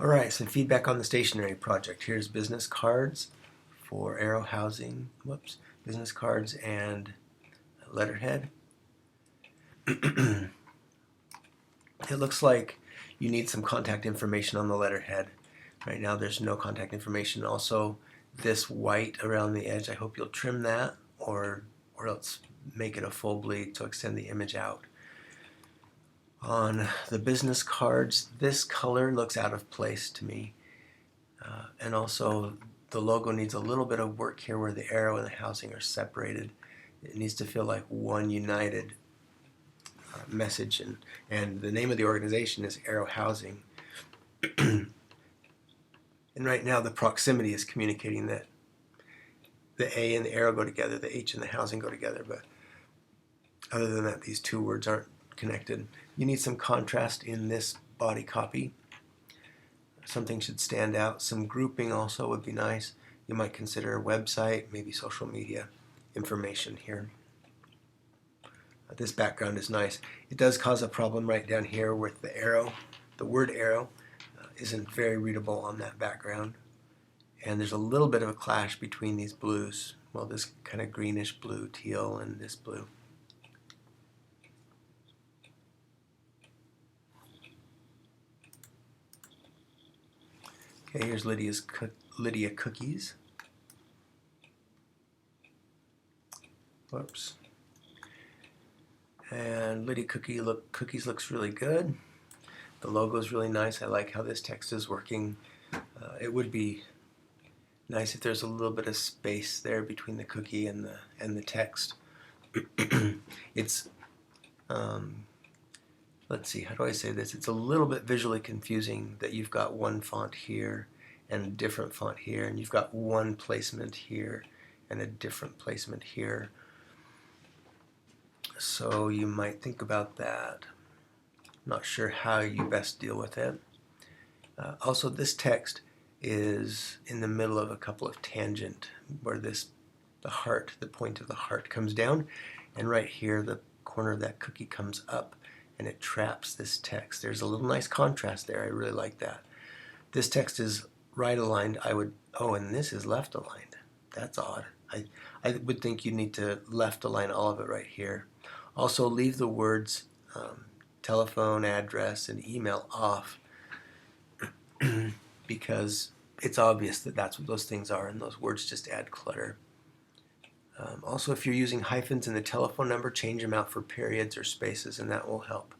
Alright, some feedback on the stationery project. Here's business cards for arrow housing, business cards and letterhead. It looks like you need some contact information on the letterhead. Right now there's no contact information. Also, this white around the edge, I hope you'll trim that or else make it a full bleed to extend the image out. On the business cards, this color looks out of place to me. And also the logo needs a little bit of work here where the arrow and the housing are separated. It needs to feel like one united message, and the name of the organization is Arrow Housing. And right now the proximity is communicating that the A and the arrow go together, the H and the housing go together, but other than that these two words aren't connected. You need some contrast in this body copy. Something should stand out. Some grouping also would be nice. You might consider a website, maybe social media information here. This background is nice. It does cause a problem right down here with the arrow. The word arrow isn't very readable on that background. And there's a little bit of a clash between these blues. Well, this kind of greenish blue, teal, and this blue. Okay, here's Lydia Cookies. Whoops. And Lydia Cookies looks really good. The logo is really nice. I like how this text is working. It would be nice if there's a little bit of space there between the cookie and the text. It's let's see, how do I say this? It's a little bit visually confusing that you've got one font here and a different font here, and you've got one placement here and a different placement here. So you might think about that. Not sure how you best deal with it. Also, this text is in the middle of a couple of tangent where the point of the heart comes down, and right here the corner of that cookie comes up and it traps this text. There's a little nice contrast there. I really like that. This text is right aligned. And this is left aligned. That's odd. I would think you need to left align all of it right here. Also, leave the words telephone, address, and email off because it's obvious that that's what those things are, and those words just add clutter. Also, if you're using hyphens in the telephone number, change them out for periods or spaces, and that will help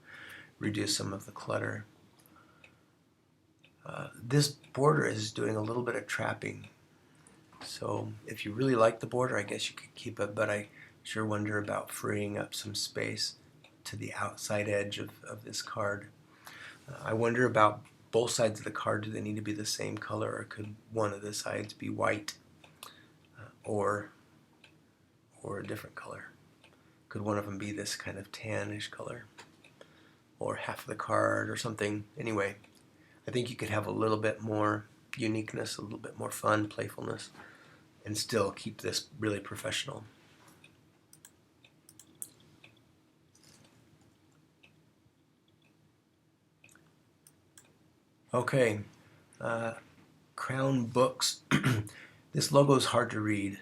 reduce some of the clutter. This border is doing a little bit of trapping. So if you really like the border, I guess you could keep it, but I sure wonder about freeing up some space to the outside edge of this card. I wonder about both sides of the card. Do they need to be the same color, or could one of the sides be white or a different color? Could one of them be this kind of tannish color, or half of the card or something? Anyway, I think you could have a little bit more uniqueness, a little bit more fun, playfulness, and still keep this really professional. Okay, Crown Books. This logo is hard to read.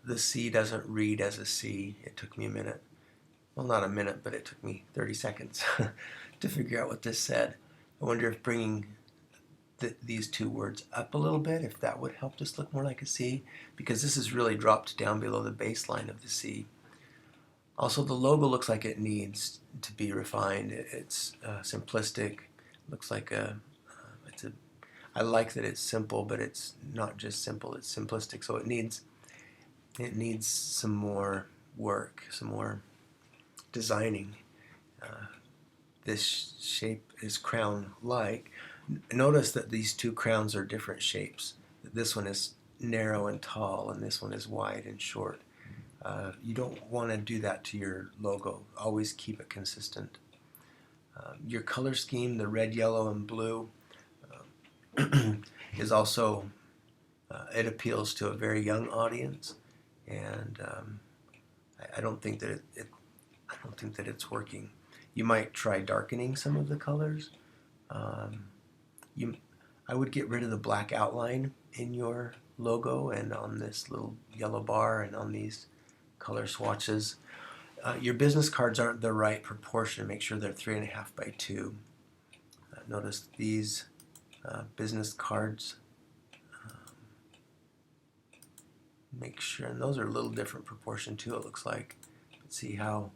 The C doesn't read as a C. It took me a minute. Well, not a minute, but it took me 30 seconds to figure out what this said. I wonder if bringing these two words up a little bit, if that would help this look more like a C, because this is really dropped down below the baseline of the C. Also, the logo looks like it needs to be refined. It's simplistic. Looks like I like that it's simple, but it's not just simple, it's simplistic. So it needs some more work, some more designing. This shape is crown-like. Notice that these two crowns are different shapes. This one is narrow and tall, and this one is wide and short. You don't want to do that to your logo. Always keep it consistent. Your color scheme, the red, yellow, and blue, is also, it appeals to a very young audience, and I don't think that it's working. You might try darkening some of the colors. I would get rid of the black outline in your logo and on this little yellow bar and on these color swatches. Your business cards aren't the right proportion. Make sure they're 3.5 by 2. Notice these business cards. Make sure, and those are a little different proportion too, it looks like. Let's see how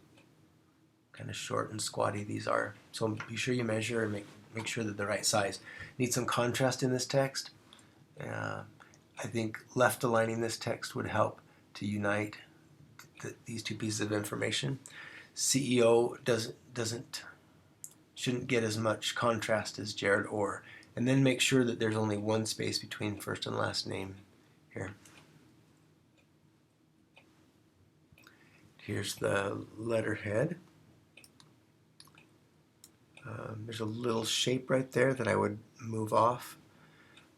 kind of short and squatty these are. So be sure you measure and make sure that they're the right size. Need some contrast in this text. I think left aligning this text would help to unite these two pieces of information. CEO shouldn't get as much contrast as Jared Orr. And then make sure that there's only one space between first and last name here. Here's the letterhead. There's a little shape right there that I would move off.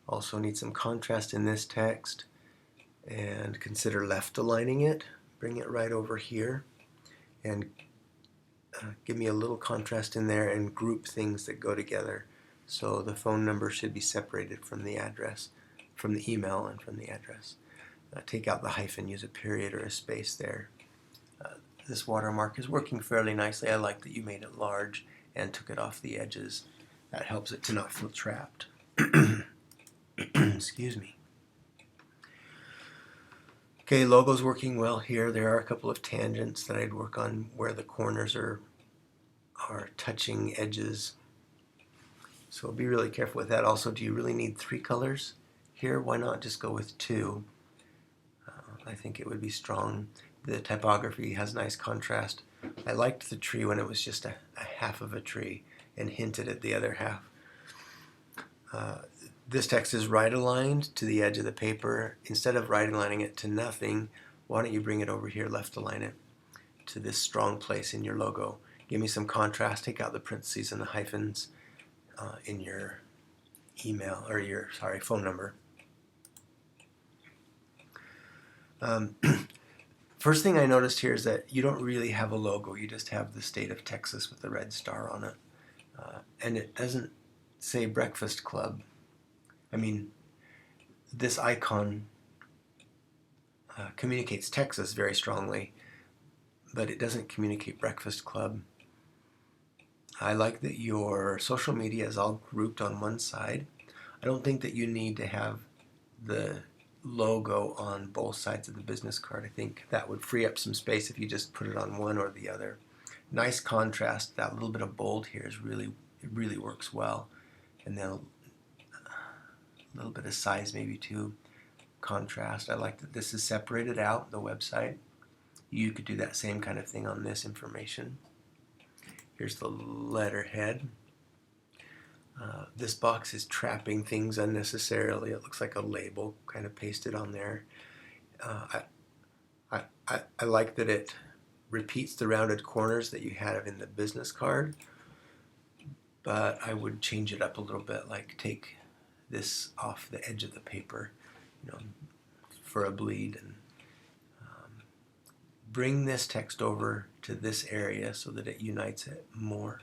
Also need some contrast in this text, and consider left aligning it. Bring it right over here and give me a little contrast in there and group things that go together. So the phone number should be separated from the address, from the email and from the address. Take out the hyphen, use a period or a space there. This watermark is working fairly nicely. I like that you made it large and took it off the edges. That helps it to not feel trapped. Excuse me. Okay, logo's working well here. There are a couple of tangents that I'd work on where the corners are touching edges. So be really careful with that. Also, do you really need 3 colors here? Why not just go with 2? I think it would be strong. The typography has nice contrast. I liked the tree when it was just a half of a tree and hinted at the other half. This text is right aligned to the edge of the paper. Instead of right aligning it to nothing, why don't you bring it over here, left align it to this strong place in your logo. Give me some contrast. Take out the parentheses and the hyphens in your email or your phone number. First thing I noticed here is that you don't really have a logo. You just have the state of Texas with the red star on it. And it doesn't say Breakfast Club. I mean, this icon communicates Texas very strongly, but it doesn't communicate Breakfast Club. I like that your social media is all grouped on one side. I don't think that you need to have the logo on both sides of the business card. I think that would free up some space if you just put it on one or the other. Nice contrast. That little bit of bold here is really works well. And then a little bit of size maybe too. Contrast. I like that this is separated out, the website. You could do that same kind of thing on this information. Here's the letterhead. This box is trapping things unnecessarily. It looks like a label kind of pasted on there. I like that it repeats the rounded corners that you had in the business card, but I would change it up a little bit, like take this off the edge of the paper, for a bleed, and bring this text over to this area so that it unites it more.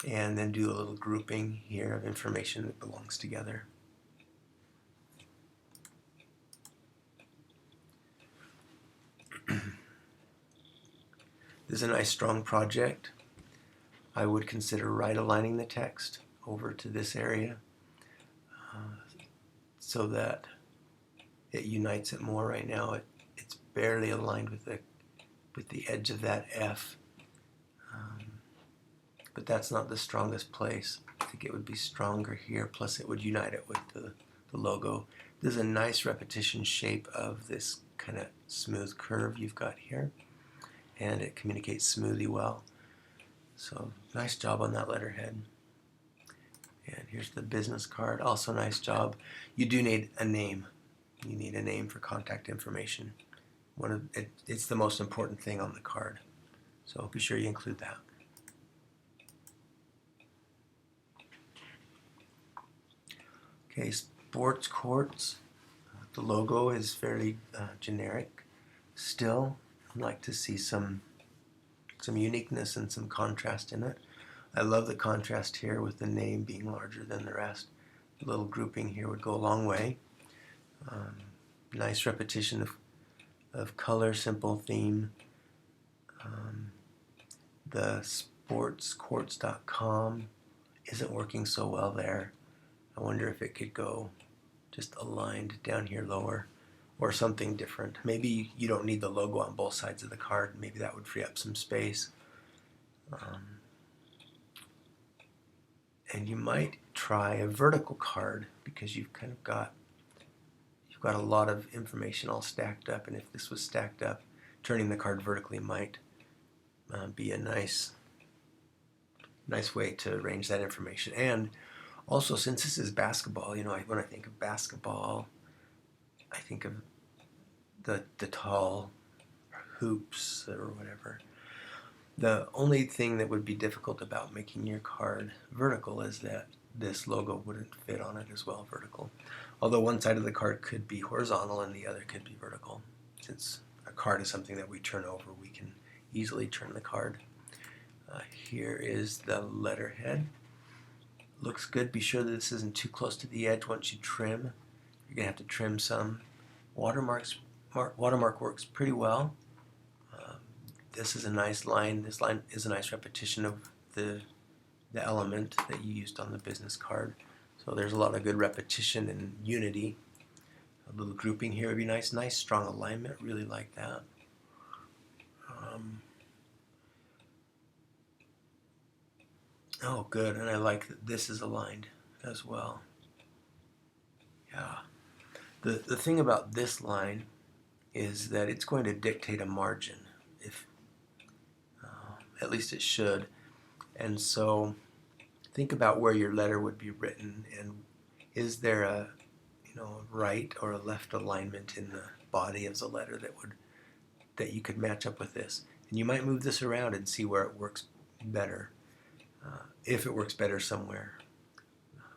And then do a little grouping here of information that belongs together. This is a nice strong project. I would consider right aligning the text over to this area so that it unites it more. Right now it's barely aligned with the edge of that F. But that's not the strongest place. I think it would be stronger here, plus it would unite it with the logo. There's a nice repetition shape of this kind of smooth curve you've got here, and it communicates smoothly well. So nice job on that letterhead. And here's the business card, also nice job. You do need a name. You need a name for contact information. It's the most important thing on the card, so be sure you include that. Okay, sports courts. The logo is fairly generic. Still, I'd like to see some uniqueness and some contrast in it. I love the contrast here with the name being larger than the rest. A little grouping here would go a long way. Nice repetition of color, simple theme. The sportscourts.com isn't working so well there. I wonder if it could go just aligned down here lower or something different. Maybe you don't need the logo on both sides of the card. Maybe that would free up some space. And you might try a vertical card because you've got a lot of information all stacked up, and if this was stacked up, turning the card vertically might be a nice way to arrange that information. And also, since this is basketball, when I think of basketball, I think of the tall hoops or whatever. The only thing that would be difficult about making your card vertical is that this logo wouldn't fit on it as well vertical. Although one side of the card could be horizontal and the other could be vertical. Since a card is something that we turn over, we can easily turn the card. Here is the letterhead. Looks good. Be sure that this isn't too close to the edge once you trim. You're going to have to trim some. Watermark works pretty well. This is a nice line. This line is a nice repetition of the element that you used on the business card. So there's a lot of good repetition and unity. A little grouping here would be nice. Nice strong alignment. Really like that. Oh, good. And I like that this is aligned as well. Yeah. The thing about this line is that it's going to dictate a margin. If at least it should. And so think about where your letter would be written, and is there a right or a left alignment in the body of the letter that you could match up with this. And you might move this around and see where it works better, if it works better somewhere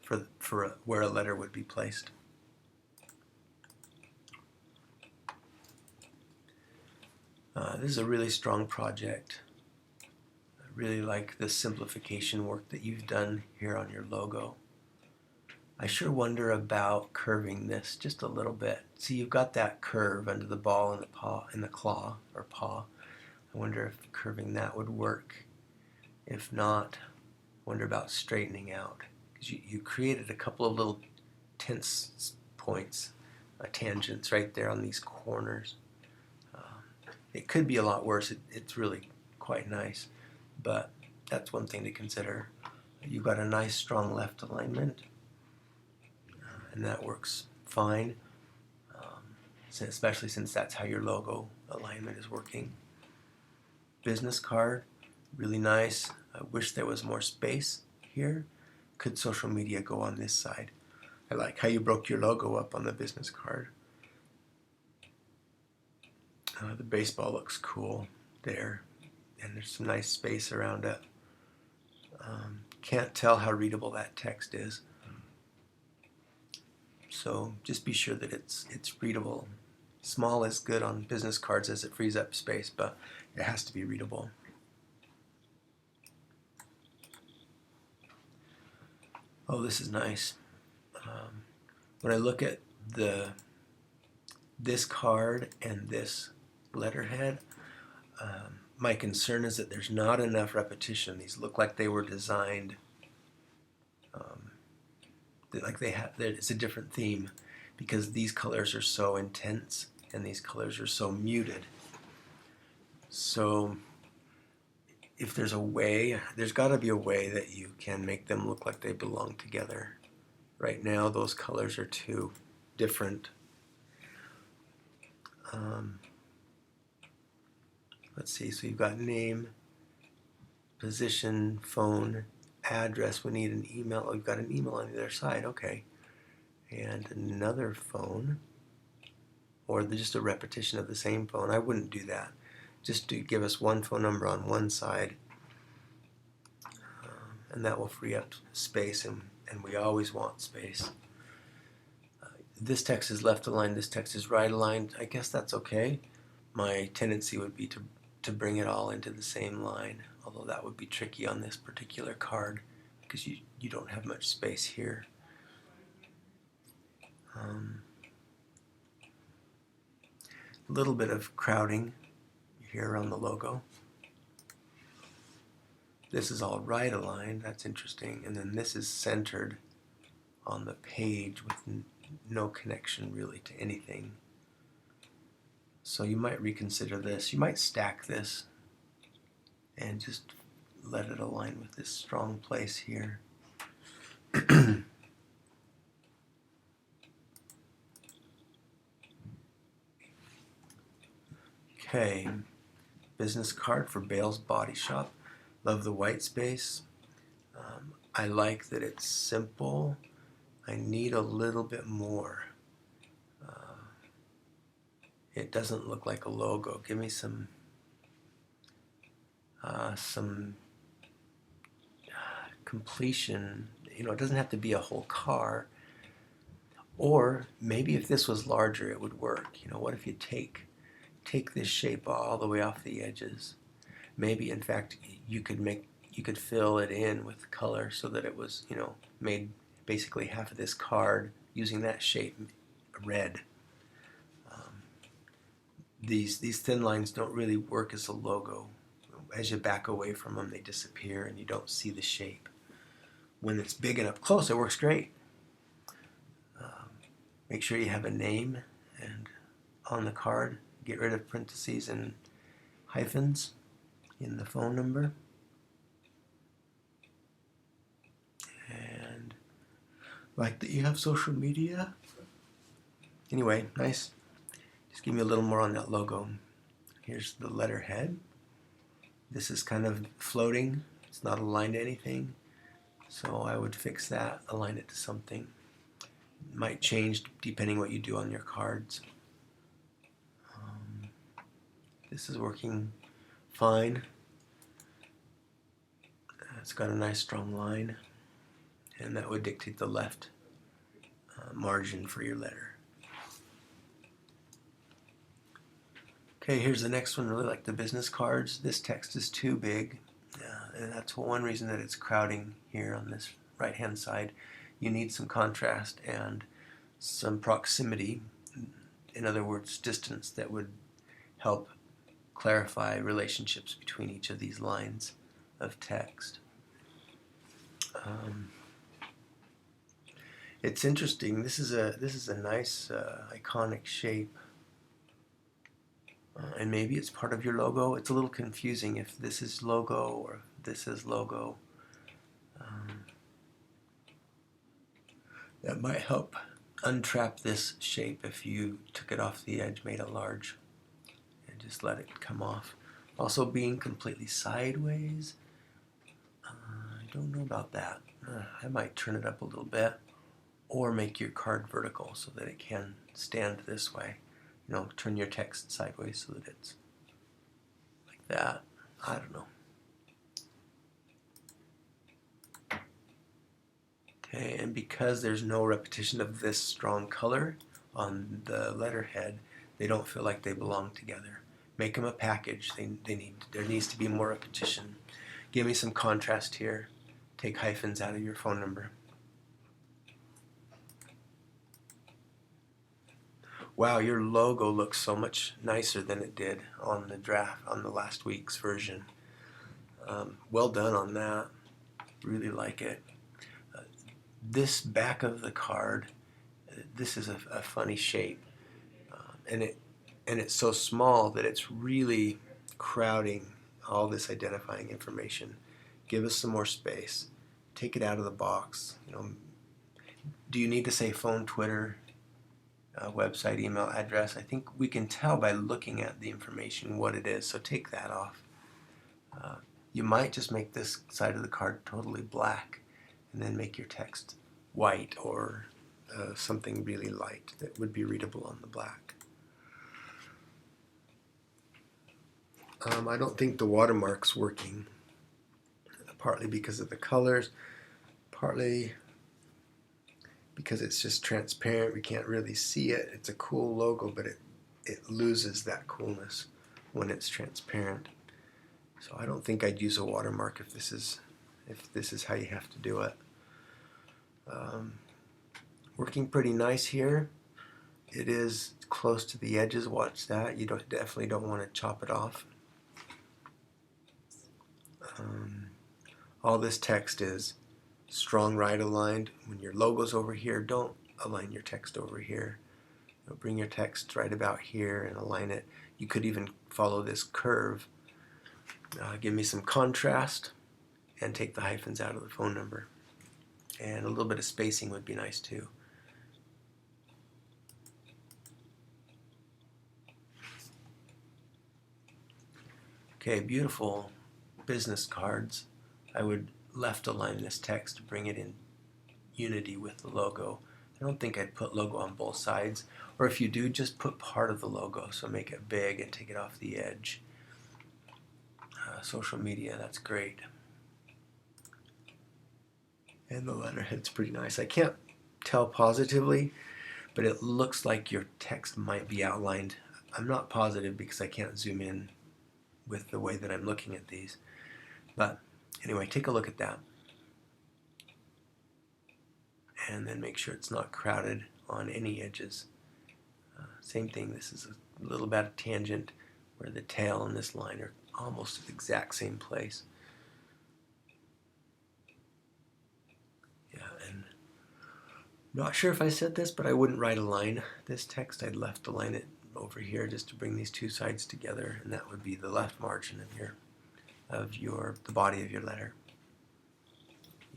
for where a letter would be placed. This is a really strong project. I really like the simplification work that you've done here on your logo. I sure wonder about curving this just a little bit. See, you've got that curve under the ball and the paw and the claw or paw. I wonder if curving that would work. If not, I wonder about straightening out. Because you created a couple of little tense points, tangents right there on these corners. It could be a lot worse. It's really quite nice, but that's one thing to consider. You've got a nice strong left alignment, and that works fine, especially since that's how your logo alignment is working. Business card, really nice. I wish there was more space here. Could social media go on this side? I like how you broke your logo up on the business card. The baseball looks cool there, and there's some nice space around it. Can't tell how readable that text is, so just be sure that it's readable. Small is good on business cards as it frees up space, but it has to be readable. Oh, this is nice. When I look at this card and this letterhead, my concern is that there's not enough repetition. These look like they were designed it's a different theme, because these colors are so intense and these colors are so muted. So if there's a way, there's got to be a way that you can make them look like they belong together. Right now those colors are too different. Let's see, so you've got name, position, phone, address. We need an email. Oh, you've got an email on the other side, okay. And another phone, or just a repetition of the same phone. I wouldn't do that. Just to give us one phone number on one side, and that will free up space, and we always want space. This text is left aligned, this text is right aligned. I guess that's okay. My tendency would be to bring it all into the same line although that would be tricky on this particular card because you don't have much space here. A little bit of crowding here around the logo. This is all right aligned, that's interesting, and then this is centered on the page with no connection really to anything. So you might reconsider this. You might stack this and just let it align with this strong place here. Okay, business card for Bale's Body Shop. Love the white space. I like that it's simple. I need a little bit more. It doesn't look like a logo. Give me some completion. You know, it doesn't have to be a whole car. Or maybe if this was larger, it would work. You know, what if you take this shape all the way off the edges? Maybe, in fact, you could fill it in with color so that it was, you know, made basically half of this card using that shape red. These thin lines don't really work as a logo. As you back away from them, they disappear and you don't see the shape. When it's big and up close, it works great. Make sure you have a name and on the card. Get rid of parentheses and hyphens in the phone number. And like that you have social media. Anyway, nice. Just give me a little more on that logo. Here's the letterhead. This is kind of floating. It's not aligned to anything. So I would fix that, align it to something. It might change depending what you do on your cards. This is working fine. It's got a nice strong line, and that would dictate the left margin for your letter. Okay, here's the next one. Really like the business cards. This text is too big, and that's one reason that it's crowding here on this right-hand side. You need some contrast and some proximity, in other words, distance, that would help clarify relationships between each of these lines of text. It's interesting. This is a nice iconic shape, and maybe it's part of your logo. It's a little confusing if this is logo or if this is logo. That might help untrap this shape if you took it off the edge, made it large, and just let it come off. Also, being completely sideways, I don't know about that. I might turn it up a little bit, or make your card vertical so that it can stand this way. You know, turn your text sideways so that it's like that. I don't know. Okay, and because there's no repetition of this strong color on the letterhead, they don't feel like they belong together. Make them a package. There needs to be more repetition. Give me some contrast here. Take hyphens out of your phone number. Wow, your logo looks so much nicer than it did on the draft, on the last week's version. Well done on that. Really like it. This back of the card, this is a funny shape, and it's so small that it's really crowding all this identifying information. Give us some more space. Take it out of the box. You know, do you need to say phone, Twitter, website, email address? I think we can tell by looking at the information what it is, so take that off. You might just make this side of the card totally black and then make your text white or something really light that would be readable on the black. I don't think the watermark's working, partly because of the colors, partly because it's just transparent. We can't really see it. It's a cool logo, but it loses that coolness when it's transparent. So I don't think I'd use a watermark if this is how you have to do it. Working pretty nice here. It is close to the edges. Watch that. You definitely don't want to chop it off. All this text is strong right aligned. When your logo's over here, don't align your text over here. Bring your text right about here and align it. You could even follow this curve. Give me some contrast and take the hyphens out of the phone number. And a little bit of spacing would be nice too. Okay, beautiful business cards. I would left align this text to bring it in unity with the logo. I don't think I'd put logo on both sides, or if you do, just put part of the logo, so make it big and take it off the edge. Social media, that's great. And the letterhead's pretty nice. I can't tell positively, but it looks like your text might be outlined. I'm not positive because I can't zoom in with the way that I'm looking at these. But anyway, take a look at that. And then make sure it's not crowded on any edges. Same thing, this is a little bit of tangent where the tail and this line are almost at the exact same place. Yeah, and not sure if I said this, but I wouldn't right align this text. I'd left align it over here just to bring these two sides together, and that would be the left margin of the body of your letter.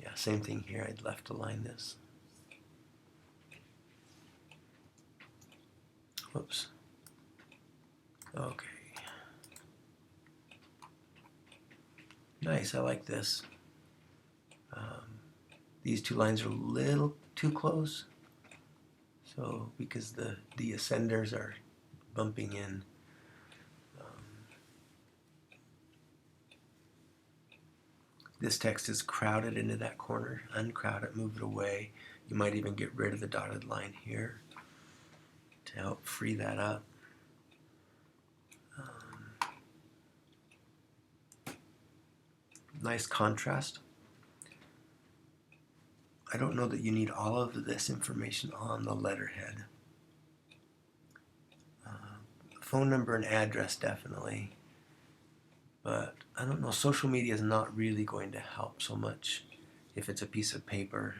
Yeah, same thing here. I'd left align this. Whoops. Okay. Nice, I like this. These two lines are a little too close, so because the ascenders are bumping in. This text is crowded into that corner. Uncrowd it, move it away. You might even get rid of the dotted line here to help free that up. Nice contrast. I don't know that you need all of this information on the letterhead. Phone number and address definitely, but I don't know, social media is not really going to help so much if it's a piece of paper.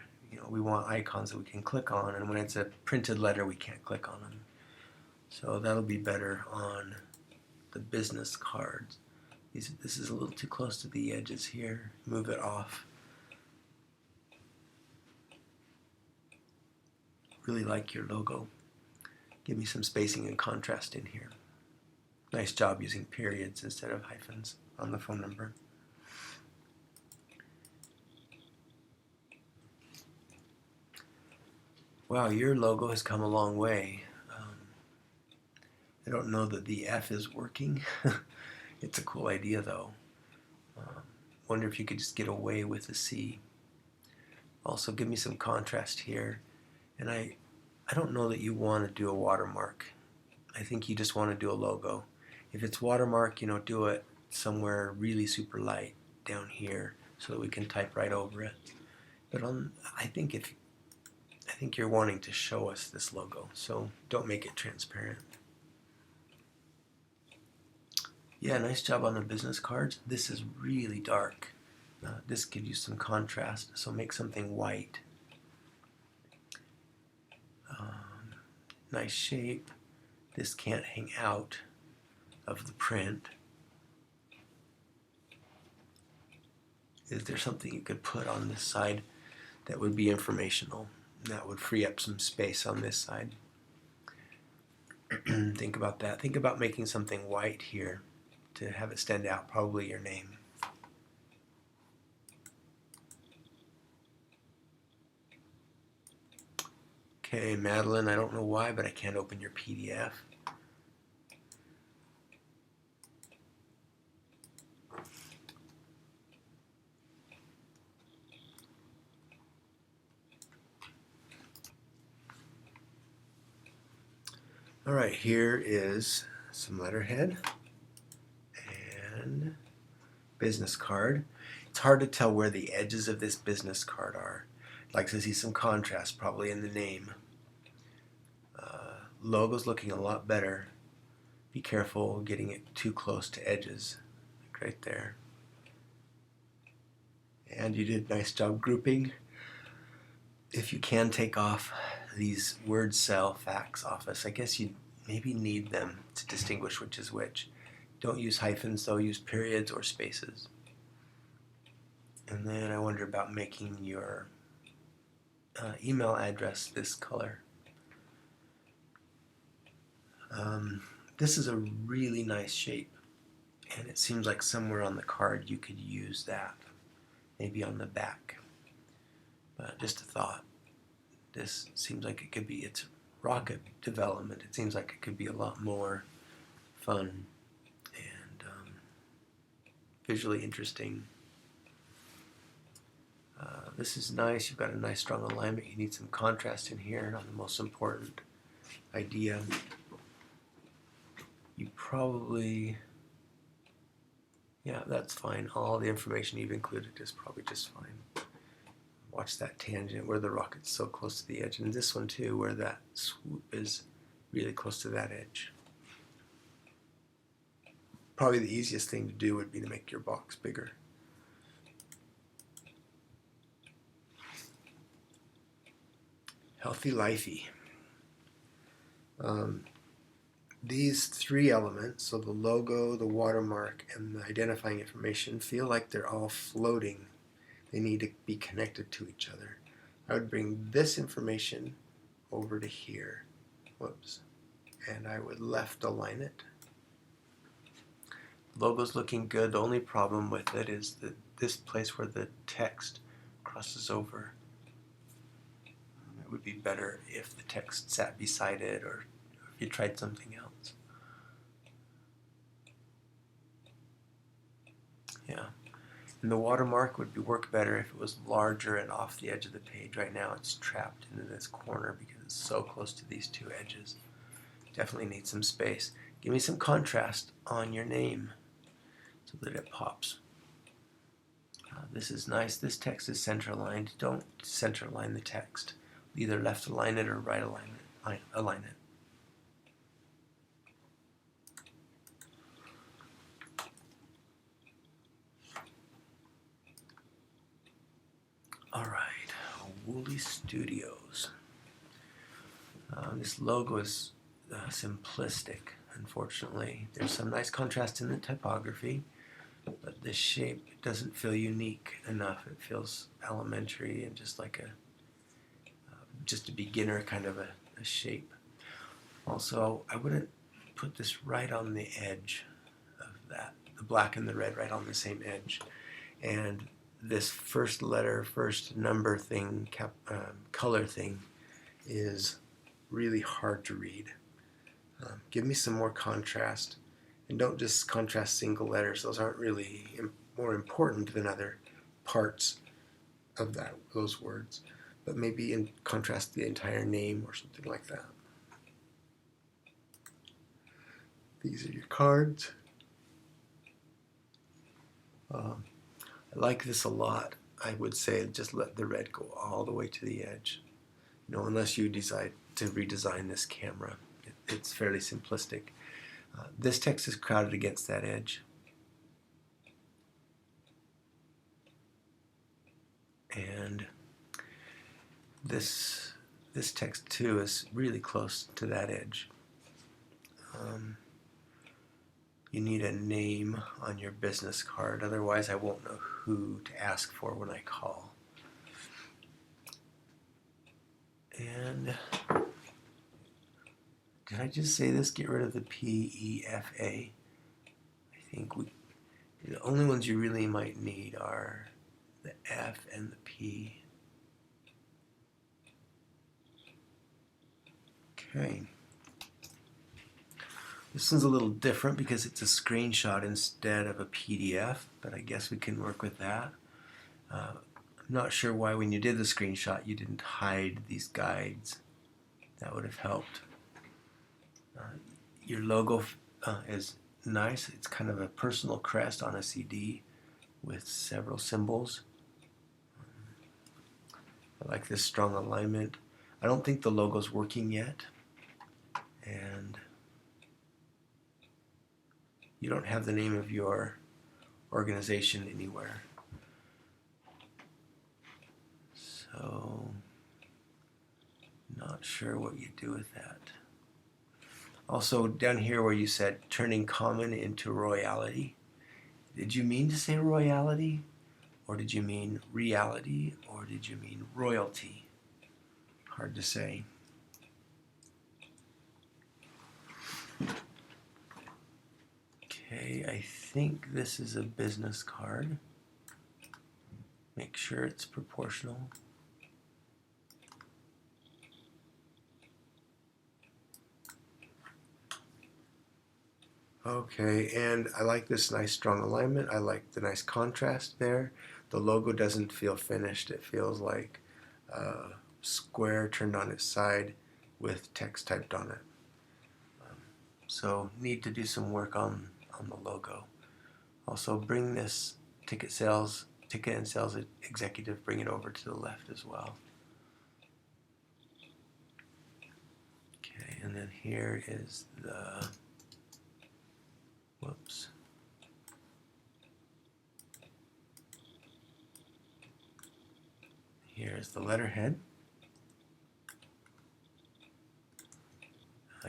We want icons that we can click on, and when it's a printed letter we can't click on them. So that'll be better on the business cards. This is a little too close to the edges here. Move it off. Really like your logo. Give me some spacing and contrast in here. Nice job using periods instead of hyphens on the phone number. Wow, your logo has come a long way. I don't know that the F is working. It's a cool idea though. Wonder if you could just get away with the C. Also, give me some contrast here. And I don't know that you want to do a watermark. I think you just want to do a logo. If it's watermark, do it somewhere really super light down here so that we can type right over it. But I think you're wanting to show us this logo, so don't make it transparent. Yeah, nice job on the business cards. This is really dark. This could use some contrast, so make something white. Nice shape. This can't hang out of the print. Is there something you could put on this side that would be informational? That would free up some space on this side. Think about that. Think about making something white here to have it stand out, probably your name. Okay, Madeline, I don't know why, but I can't open your PDF. All right, here is some letterhead, and business card. It's hard to tell where the edges of this business card are. I'd like to see some contrast, probably in the name. Logo's looking a lot better. Be careful getting it too close to edges, like right there. And you did a nice job grouping. If you can take off these word cell fax office, I guess you maybe need them to distinguish which is which. Don't use hyphens though, use periods or spaces. And then I wonder about making your email address this color. This is a really nice shape, and it seems like somewhere on the card you could use that, maybe on the back. But just a thought. This seems like it could be, it's rocket development. It seems like it could be a lot more fun and visually interesting. This is nice. You've got a nice strong alignment. You need some contrast in here on the most important idea. You probably, yeah, that's fine. All the information you've included is probably just fine. Watch that tangent where the rocket's so close to the edge, and this one too, where that swoop is really close to that edge. Probably the easiest thing to do would be to make your box bigger. Healthy lifey. These three elements, so the logo, the watermark, and the identifying information, feel like they're all floating. They need to be connected to each other. I would bring this information over to here. Whoops. And I would left align it. The logo's looking good. The only problem with it is that this place where the text crosses over. It would be better if the text sat beside it, or if you tried something else. Yeah. And the watermark would work better if it was larger and off the edge of the page. Right now it's trapped into this corner because it's so close to these two edges. Definitely need some space. Give me some contrast on your name so that it pops. This is nice. This text is center aligned. Don't center align the text. Either left align it or right align it. All right, Woolly Studios. This logo is simplistic, unfortunately. There's some nice contrast in the typography, but this shape doesn't feel unique enough. It feels elementary and just like just a beginner kind of a shape. Also, I wouldn't put this right on the edge of that, the black and the red right on the same edge. And this first letter, first number thing, color thing is really hard to read. Give me some more contrast, and don't just contrast single letters. Those aren't really more important than other parts of those words, but maybe contrast the entire name or something like that. These are your cards. I like this a lot. I would say just let the red go all the way to the edge. Unless you decide to redesign this camera. It's fairly simplistic. This text is crowded against that edge. And this text too is really close to that edge. You need a name on your business card, otherwise I won't know who to ask for when I call. And did I just say this? Get rid of the P-E-F-A. I think the only ones you really might need are the F and the P. Okay. This one's a little different because it's a screenshot instead of a PDF, but I guess we can work with that. I'm not sure why when you did the screenshot you didn't hide these guides. That would have helped. Your logo is nice. It's kind of a personal crest on a CD. with several symbols. I like this strong alignment. I don't think the logo's working yet, and you don't have the name of your organization anywhere. So, not sure what you do with that. Also, down here where you said turning common into royalty, did you mean to say royalty? Or did you mean reality? Or did you mean royalty? Hard to say. Okay, I think this is a business card. Make sure it's proportional. Okay, and I like this nice strong alignment. I like the nice contrast there. The logo doesn't feel finished. It feels like a square turned on its side with text typed on it. So need to do some work on the logo. Also bring this ticket and sales executive, bring it over to the left as well. Okay, and then here is the, whoops. Here's the letterhead.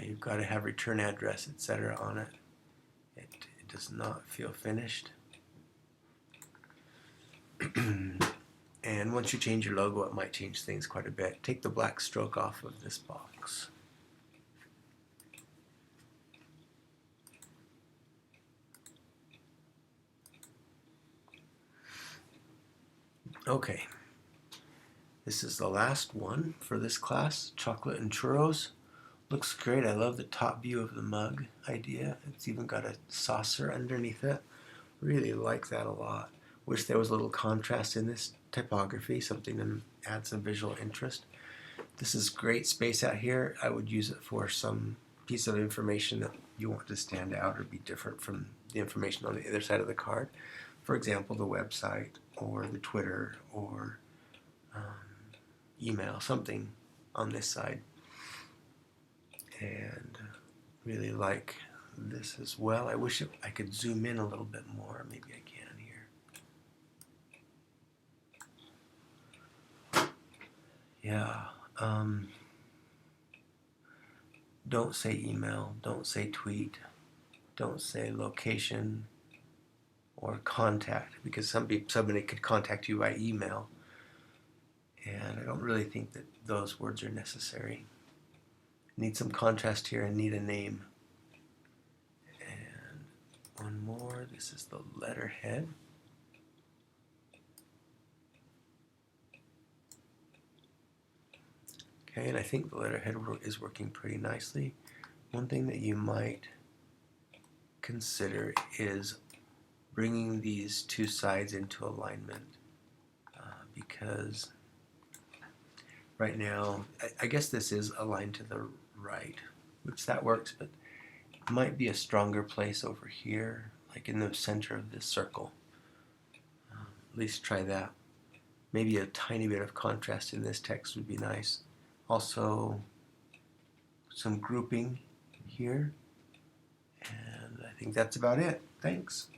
You've got to have return address, etc. on it. It does not feel finished. And once you change your logo, it might change things quite a bit. Take the black stroke off of this box. Okay, this is the last one for this class, chocolate and churros. Looks great. I love the top view of the mug idea. It's even got a saucer underneath it. Really like that a lot. Wish there was a little contrast in this typography, something to add some visual interest. This is great space out here. I would use it for some piece of information that you want to stand out or be different from the information on the other side of the card. For example, the website or the Twitter or email, something on this side. And really like this as well. I wish I could zoom in a little bit more. Maybe I can here. Yeah. Don't say email. Don't say tweet. Don't say location or contact, because somebody could contact you by email, and I don't really think that those words are necessary. Need some contrast here and need a name. And one more. This is the letterhead. Okay, and I think the letterhead is working pretty nicely. One thing that you might consider is bringing these two sides into alignment, because right now, I guess this is aligned to the right, which that works, but it might be a stronger place over here, like in the center of this circle. At least try that. Maybe a tiny bit of contrast in this text would be nice. Also, some grouping here, and I think that's about it. Thanks.